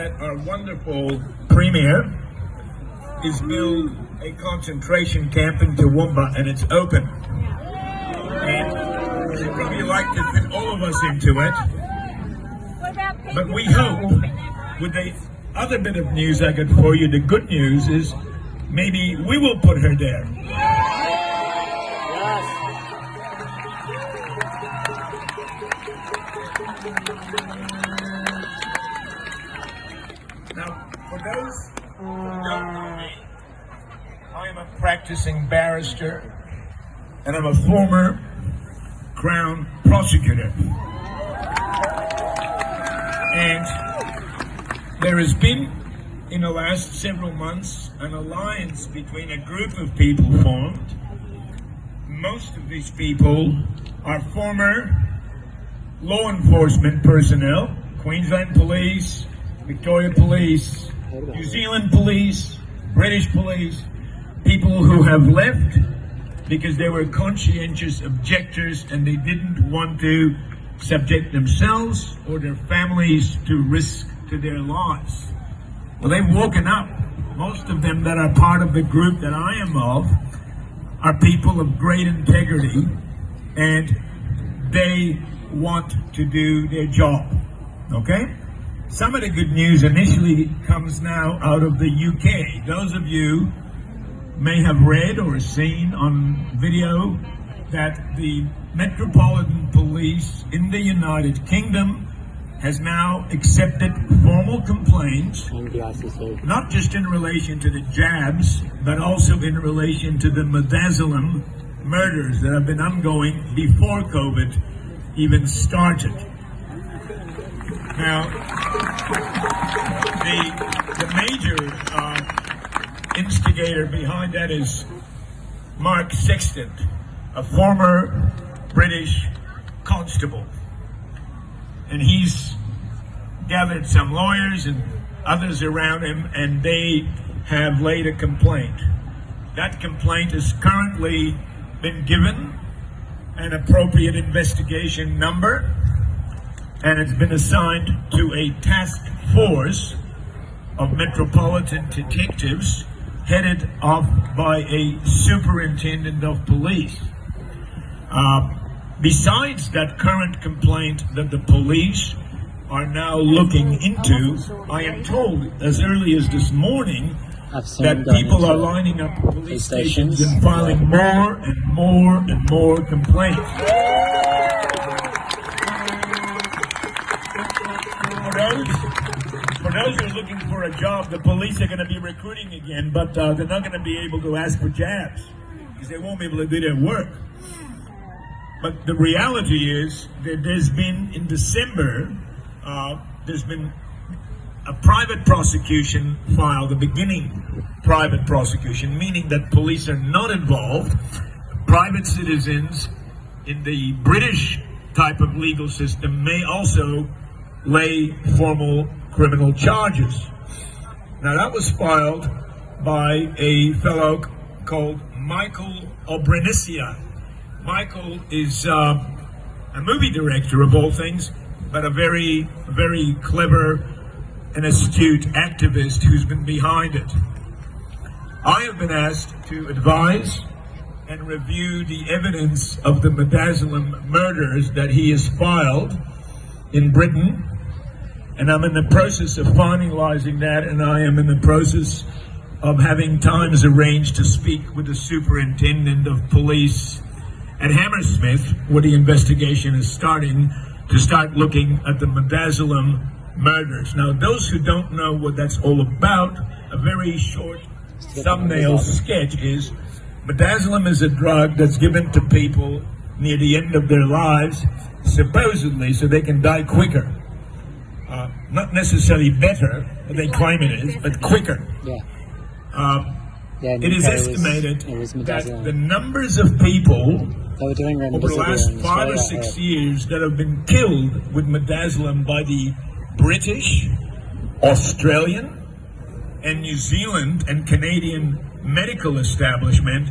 Our wonderful Premier is built a concentration camp in Toowoomba, and it's open. And she'd probably like to fit all of us into it. But we hope, with the other bit of news I got for you, the good news is maybe we will put her there. Now, for those who don't know me, I am a practicing barrister and I'm a former Crown prosecutor. And there has been, in the last several months, an alliance between a group of people formed. Most of these people are former law enforcement personnel, Queensland Police, Victoria Police, New Zealand Police, British Police, people who have left because they were conscientious objectors and they didn't want to subject themselves or their families to risk to their lives. Well, they've woken up. Most of them that are part of the group that I am of are people of great integrity, and they want to do their job, okay? Some of the good news initially comes now out of the UK. Those of you may have read or seen on video that the Metropolitan Police in the United Kingdom has now accepted formal complaints, not just in relation to the jabs, but also in relation to the Midazolam murders that have been ongoing before COVID even started. Now, the major instigator behind that is Mark Sexton, a former British constable. And he's gathered some lawyers and others around him, and they have laid a complaint. That complaint has currently been given an appropriate investigation number, and it's been assigned to a task force of metropolitan detectives headed off by a superintendent of police. Besides that current complaint that the police are now looking into, I am told as early as this morning that people are lining up police stations and filing more and more and more complaints. For those who are looking for a job, the police are going to be recruiting again, but they're not going to be able to ask for jabs because they won't be able to do their work. But the reality is that there's been, in December, there's been a private prosecution filed, a beginning private prosecution, meaning that police are not involved. Private citizens in the British type of legal system may also lay formal criminal charges. Now, that was filed by a fellow called Michael Obrenicia. Michael is a movie director of all things, but a very, very clever and astute activist who's been behind it. I have been asked to advise and review the evidence of the Midazolam murders that he has filed in Britain, and I'm in the process of finalizing that, and I am in the process of having times arranged to speak with the superintendent of police at Hammersmith, where the investigation is starting to start looking at the Midazolam murders. Now, those who don't know what that's all about, a very short thumbnail sketch is Midazolam is a drug that's given to people near the end of their lives, supposedly so they can die quicker. Not necessarily better, they claim it is, but quicker. It is estimated that the numbers of people over the last 5 or 6 years that have been killed with Midazolam by the British, Australian, and New Zealand and Canadian medical establishment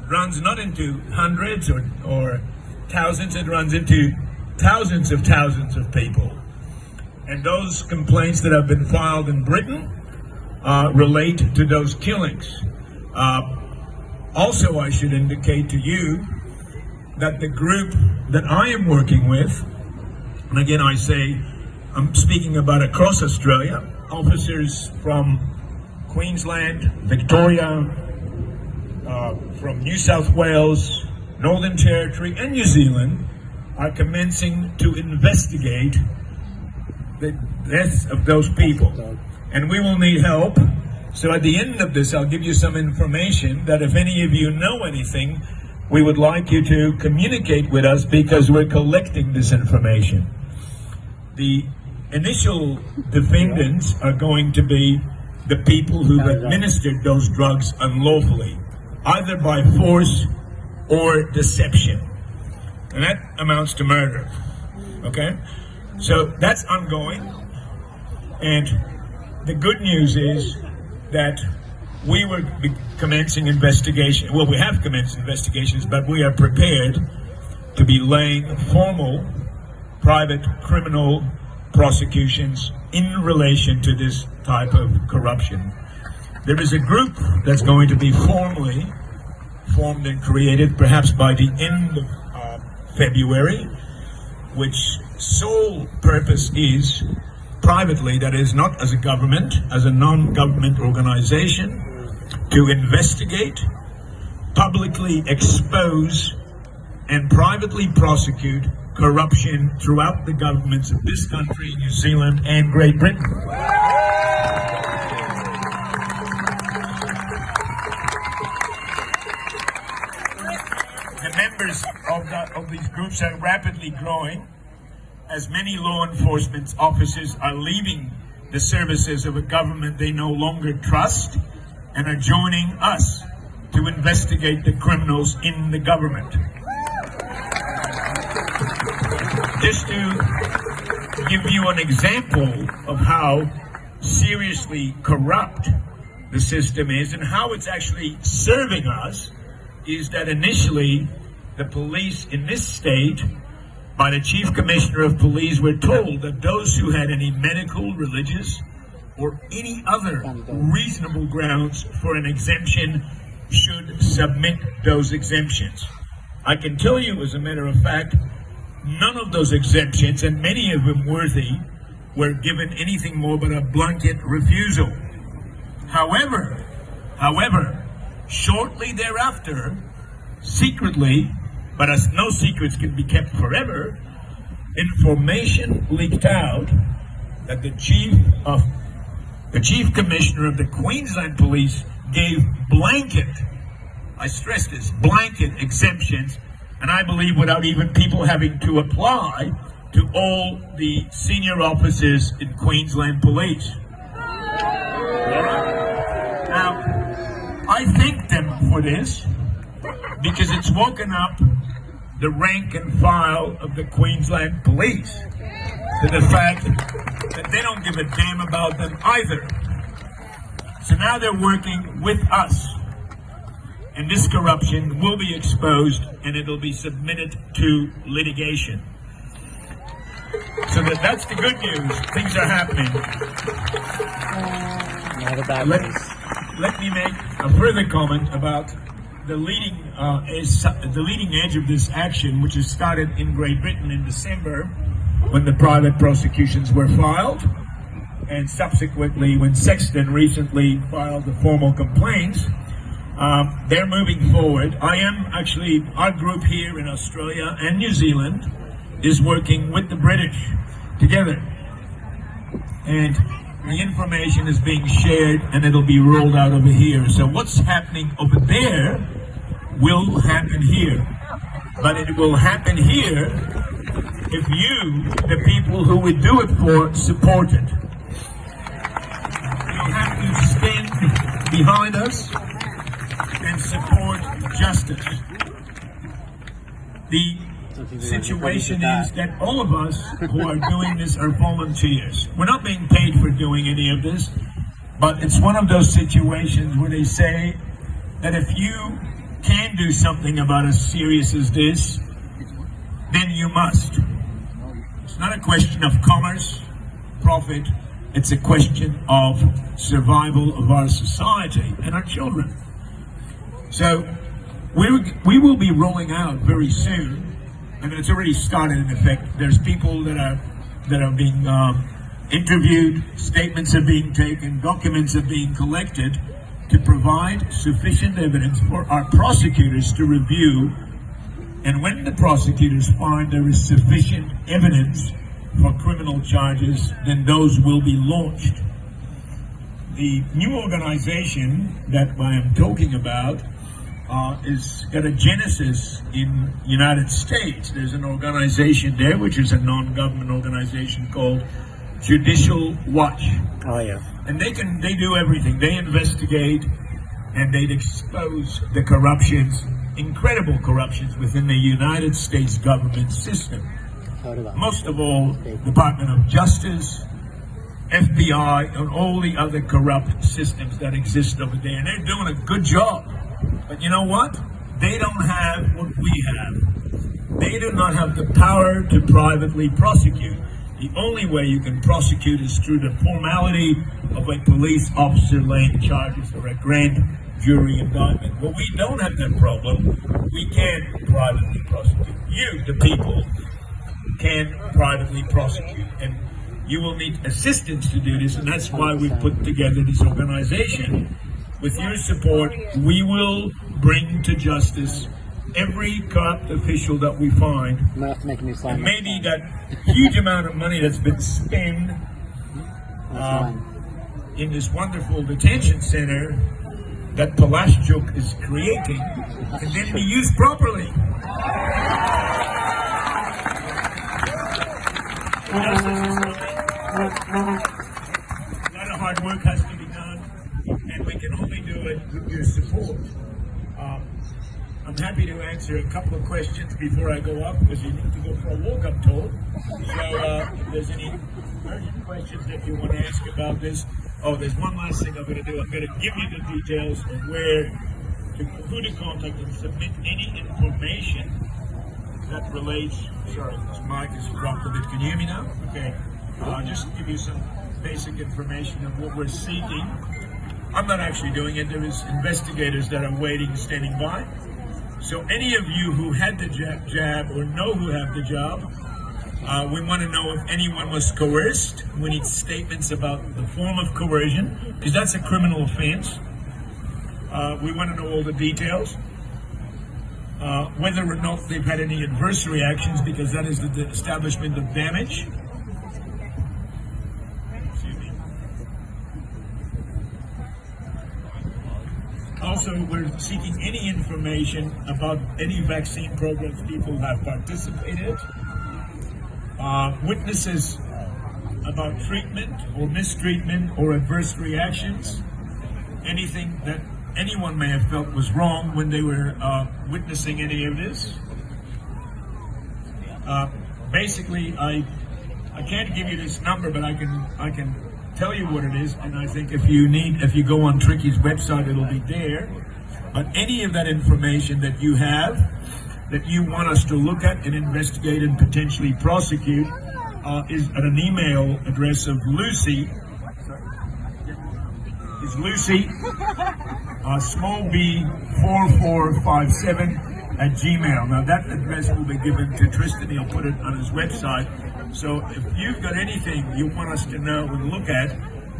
runs not into hundreds or thousands, it runs into thousands of people. And those complaints that have been filed in Britain relate to those killings. Also, I should indicate to you that the group that I am working with, and again I say, I'm speaking about across Australia, officers from Queensland, Victoria, from New South Wales, Northern Territory and New Zealand are commencing to investigate the deaths of those people. And we will need help. So at the end of this, I'll give you some information that if any of you know anything, we would like you to communicate with us because we're collecting this information. The initial defendants are going to be the people who've administered those drugs unlawfully, either by force or deception. And that amounts to murder, okay? So that's ongoing. And the good news is that we were commencing investigation. Well, we have commenced investigations, but we are prepared to be laying formal private criminal prosecutions in relation to this type of corruption. There is a group that's going to be formally formed and created perhaps by the end of February, which sole purpose is privately, that is not as a government, as a non-government organization, to investigate, publicly expose, and privately prosecute corruption throughout the governments of this country, New Zealand, and Great Britain. The members of these groups are rapidly growing, as many law enforcement officers are leaving the services of a government they no longer trust and are joining us to investigate the criminals in the government. Just to give you an example of how seriously corrupt the system is and how it's actually serving us, is that initially the police in this state, by the Chief Commissioner of Police, were told that those who had any medical, religious, or any other reasonable grounds for an exemption should submit those exemptions. I can tell you, as a matter of fact, none of those exemptions, and many of them worthy, were given anything more but a blanket refusal. However, shortly thereafter, secretly, but as no secrets can be kept forever, information leaked out that the Chief Commissioner of the Queensland Police gave blanket, I stress this, blanket exemptions, and I believe without even people having to apply, to all the senior officers in Queensland Police. Now, I thank them for this because it's woken up the rank and file of the Queensland Police to the fact that they don't give a damn about them either. So now they're working with us, and this corruption will be exposed and it'll be submitted to litigation. So that's the good news. Things are happening. Let me make a further comment about the leading edge of this action, which has started in Great Britain in December, when the private prosecutions were filed, and subsequently when Sexton recently filed the formal complaints. They're moving forward. Our group here in Australia and New Zealand is working with the British together. And the information is being shared and it'll be rolled out over here. So what's happening over there will happen here. But it will happen here if you, the people who we do it for, support it. You have to stand behind us and support justice. The situation is that all of us who are doing this are volunteers. We're not being paid for doing any of this, but it's one of those situations where they say that if you can do something about as serious as this, then you must. It's not a question of commerce. profit. It's a question of survival of our society and our children. So we will be rolling out very soon. I mean, it's already started in effect. There's people that are being interviewed, statements are being taken, documents are being collected to provide sufficient evidence for our prosecutors to review. And when the prosecutors find there is sufficient evidence for criminal charges, then those will be launched. The new organization that I am talking about is got a genesis in the United States. There's an organization there, which is a non-government organization called Judicial Watch. Oh yeah. And they do everything. They investigate and they expose the corruptions, incredible corruptions within the United States government system. Most of all, Department of Justice, FBI, and all the other corrupt systems that exist over there. And they're doing a good job. But you know what? They don't have what we have. They do not have the power to privately prosecute. The only way you can prosecute is through the formality of a police officer laying charges or a grand jury indictment. Well, we don't have that problem. We can privately prosecute. You, the people, can privately prosecute, and you will need assistance to do this, and that's why we put together this organization. With your support, we will bring to justice every corrupt official that we find, and maybe that huge amount of money that's been spent in this wonderful detention center that Palashchuk is creating can then be used properly. A lot of hard work has to be done, and we can only do it with your support. I'm happy to answer a couple of questions before I go up, because you need to go for a walk, I'm told. So if there's any urgent questions that you want to ask about this. Oh, there's one last thing I'm going to do. I'm going to give you the details of who to contact and submit any information that relates. Sorry, this mic is dropped a bit. Can you hear me now? Okay. Just to give you some basic information of what we're seeking. I'm not actually doing it. There is investigators that are waiting, standing by. So any of you who had the jab or know who have the job, we want to know if anyone was coerced. We need statements about the form of coercion, because that's a criminal offense. We want to know all the details. Whether or not they've had any adverse reactions, because that is the establishment of damage. Also, we're seeking any information about any vaccine programs people have participated. Witnesses about treatment or mistreatment or adverse reactions. Anything that anyone may have felt was wrong when they were witnessing any of this. Basically, I can't give you this number, but I can tell you what it is, and I think if you go on Tricky's website, it'll be there. But any of that information that you have, that you want us to look at and investigate and potentially prosecute, is at an email address of Lucy. Is Lucy, small b 4457 at Gmail. Now that address will be given to Tristan. He'll put it on his website. So if you've got anything you want us to know and look at,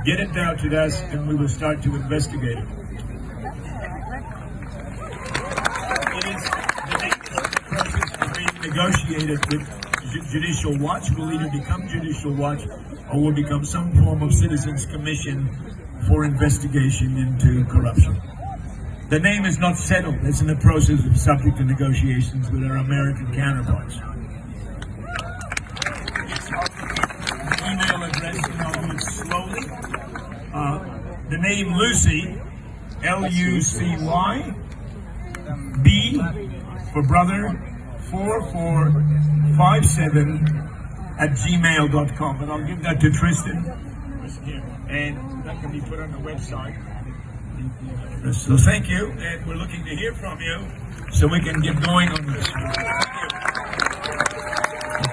get it down to us and we will start to investigate it. It is the process of being negotiated with Judicial Watch. Will either become Judicial Watch or will become some form of Citizens Commission for investigation into corruption. The name is not settled. It's in the process of subject to negotiations with our American counterparts. The email address, and I'll do it slowly. The name Lucy, Lucy, B for brother, 4457 at gmail.com. And I'll give that to Tristan. And that can be put on the website. So thank you, and we're looking to hear from you so we can get going on this.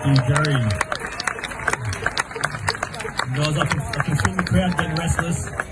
Thank you, Gary. Guys, I can feel the crowd getting restless.